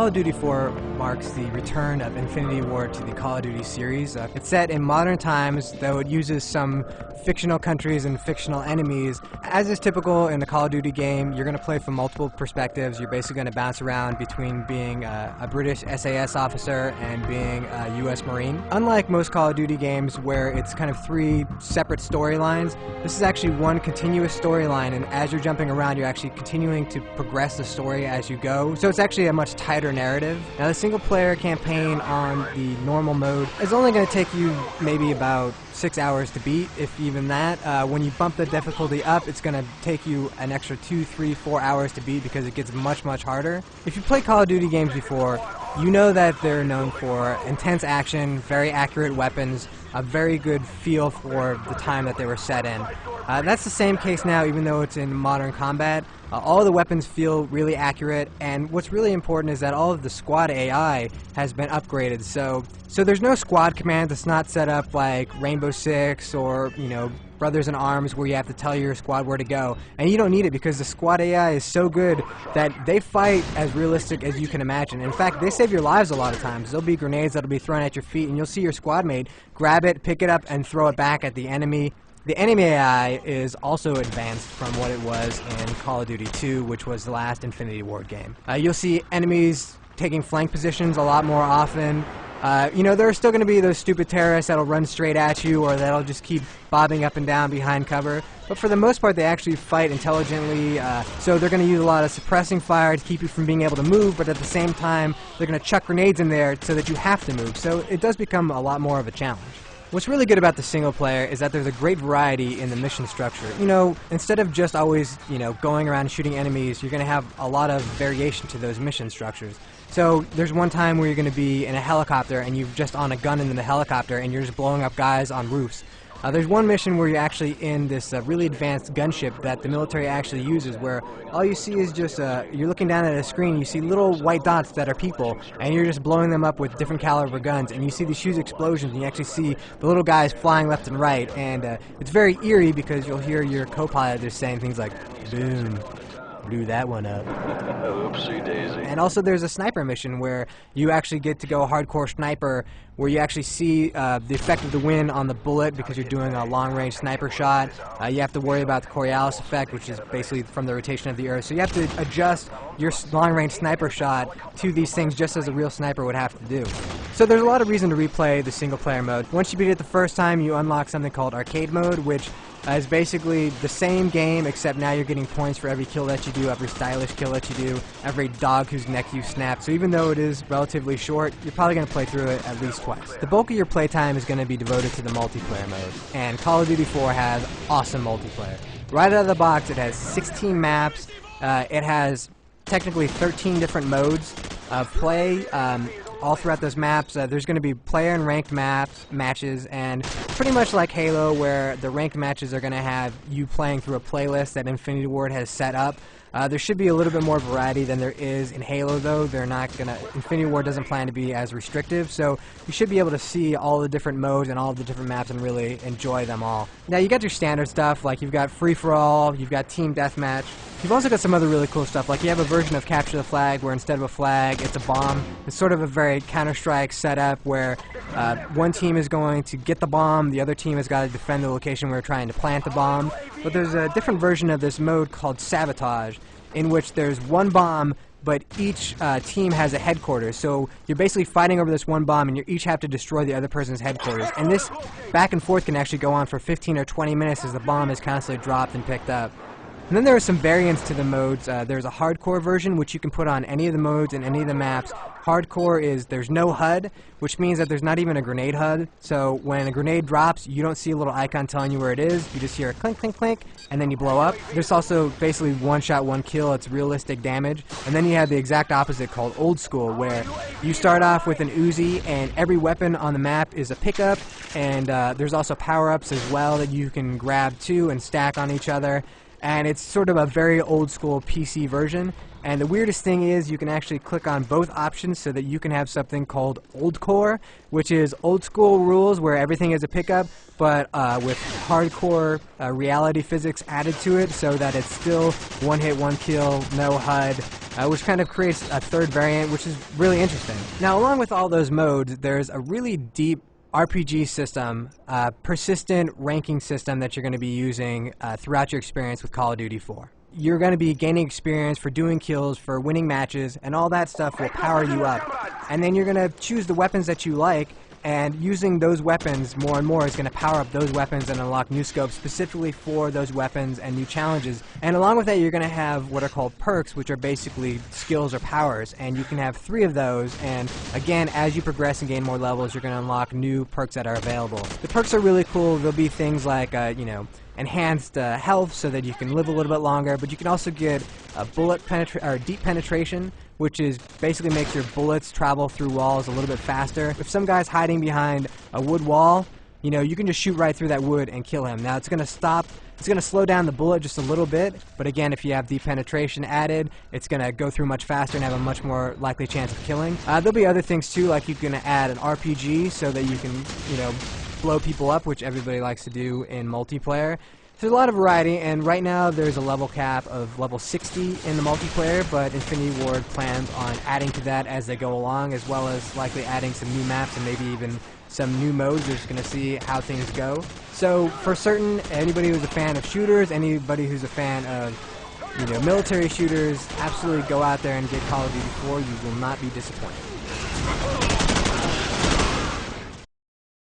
Call of Duty 4 marks the return of Infinity Ward to the Call of Duty series. It's set in modern times, though it uses some fictional countries and fictional enemies. As is typical in the Call of Duty game, you're going to play from multiple perspectives. You're basically going to bounce around between being a British SAS officer and being a US Marine. Unlike most Call of Duty games where it's kind of three separate storylines, this is actually one continuous storyline, and as you're jumping around, you're actually continuing to progress the story as you go. So it's actually a much tighter narrative. Now, the single-player campaign on the normal mode is only going to take you maybe about 6 hours to beat, if even that. When you bump the difficulty up, it's going to take you an extra 2, 3, 4 hours to beat because it gets much harder. If you play Call of Duty games before, you know that they're known for intense action, very accurate weapons, a very good feel for the time that they were set in. That's the same case now, even though it's in modern combat. All the weapons feel really accurate, and what's really important is that all of the squad AI has been upgraded. So there's no squad command that's not set up like Rainbow Six or, Brothers in Arms, where you have to tell your squad where to go. And you don't need it because the squad AI is so good that they fight as realistic as you can imagine. In fact, they save your lives a lot of times. There'll be grenades that'll be thrown at your feet, and you'll see your squad mate grab it, pick it up, and throw it back at the enemy. The enemy AI is also advanced from what it was in Call of Duty 2, which was the last Infinity Ward game. You'll see enemies taking flank positions a lot more often. There are still going to be those stupid terrorists that'll run straight at you, or that'll just keep bobbing up and down behind cover. But for the most part, they actually fight intelligently, so they're going to use a lot of suppressing fire to keep you from being able to move, but at the same time, they're going to chuck grenades in there so that you have to move. So it does become a lot more of a challenge. What's really good about the single player is that there's a great variety in the mission structure. Instead of just always, going around and shooting enemies, you're going to have a lot of variation to those mission structures. So there's one time where you're going to be in a helicopter and you're just on a gun in the helicopter and you're just blowing up guys on roofs. There's one mission where you're actually in this really advanced gunship that the military actually uses, where all you see is just, you're looking down at a screen, you see little white dots that are people, and you're just blowing them up with different caliber guns, and you see these huge explosions, and you actually see the little guys flying left and right, and it's very eerie because you'll hear your co-pilot just saying things like, boom. Blew that one up. Oopsie daisy. And also there's a sniper mission where you actually get to go hardcore sniper, where you actually see the effect of the wind on the bullet because you're doing a long-range sniper shot. You have to worry about the Coriolis effect, which is basically from the rotation of the Earth. So you have to adjust your long-range sniper shot to these things just as a real sniper would have to do. So there's a lot of reason to replay the single-player mode. Once you beat it the first time, you unlock something called Arcade Mode, which is basically the same game, except now you're getting points for every kill that you do, every stylish kill that you do, every dog whose neck you snap. So even though it is relatively short, you're probably going to play through it at least twice. The bulk of your playtime is going to be devoted to the multiplayer mode, and Call of Duty 4 has awesome multiplayer. Right out of the box, it has 16 maps. It has technically 13 different modes of play. All throughout those maps, there's going to be player and ranked matches, and pretty much like Halo, where the ranked matches are going to have you playing through a playlist that Infinity Ward has set up. There should be a little bit more variety than there is in Halo, though. Infinity Ward doesn't plan to be as restrictive, so you should be able to see all the different modes and all the different maps and really enjoy them all. Now, you got your standard stuff, like you've got free-for-all, you've got team deathmatch. You've also got some other really cool stuff, like you have a version of Capture the Flag where instead of a flag, it's a bomb. It's sort of a very Counter-Strike setup where one team is going to get the bomb, the other team has got to defend the location where we're trying to plant the bomb. But there's a different version of this mode called Sabotage, in which there's one bomb, but each team has a headquarters. So you're basically fighting over this one bomb, and you each have to destroy the other person's headquarters. And this back and forth can actually go on for 15 or 20 minutes as the bomb is constantly dropped and picked up. And then there are some variants to the modes. There's a hardcore version, which you can put on any of the modes and any of the maps. Hardcore is there's no HUD, which means that there's not even a grenade HUD. So when a grenade drops, you don't see a little icon telling you where it is. You just hear a clink, clink, clink, and then you blow up. There's also basically one shot, one kill. It's realistic damage. And then you have the exact opposite called Old School, where you start off with an Uzi, and every weapon on the map is a pickup. And there's also power-ups as well that you can grab too and stack on each other. And it's sort of a very old school PC version. And the weirdest thing is you can actually click on both options so that you can have something called Old Core, which is old school rules where everything is a pickup, but with hardcore reality physics added to it so that it's still one hit, one kill, no HUD, which kind of creates a third variant, which is really interesting. Now, along with all those modes, there's a really deep RPG system, persistent ranking system that you're going to be using throughout your experience with Call of Duty 4. You're going to be gaining experience for doing kills, for winning matches, and all that stuff will power you up. And then you're going to choose the weapons that you like, and using those weapons more and more is going to power up those weapons and unlock new scopes specifically for those weapons and new challenges. And along with that, you're going to have what are called perks, which are basically skills or powers, and you can have 3 of those, and again, as you progress and gain more levels, you're going to unlock new perks that are available. The perks are really cool. There'll be things like, enhanced health so that you can live a little bit longer, but you can also get deep penetration, which is basically makes your bullets travel through walls a little bit faster. If some guy's hiding behind a wood wall, you can just shoot right through that wood and kill him. Now it's going to slow down the bullet just a little bit, but again, if you have deep penetration added, it's going to go through much faster and have a much more likely chance of killing. There'll be other things too, like you can add an RPG so that you can, blow people up, which everybody likes to do in multiplayer. There's a lot of variety, and right now there's a level cap of level 60 in the multiplayer, but Infinity Ward plans on adding to that as they go along, as well as likely adding some new maps and maybe even some new modes. We're just going to see how things go. So for certain, anybody who's a fan of shooters, anybody who's a fan of military shooters, absolutely go out there and get Call of Duty 4. You will not be disappointed.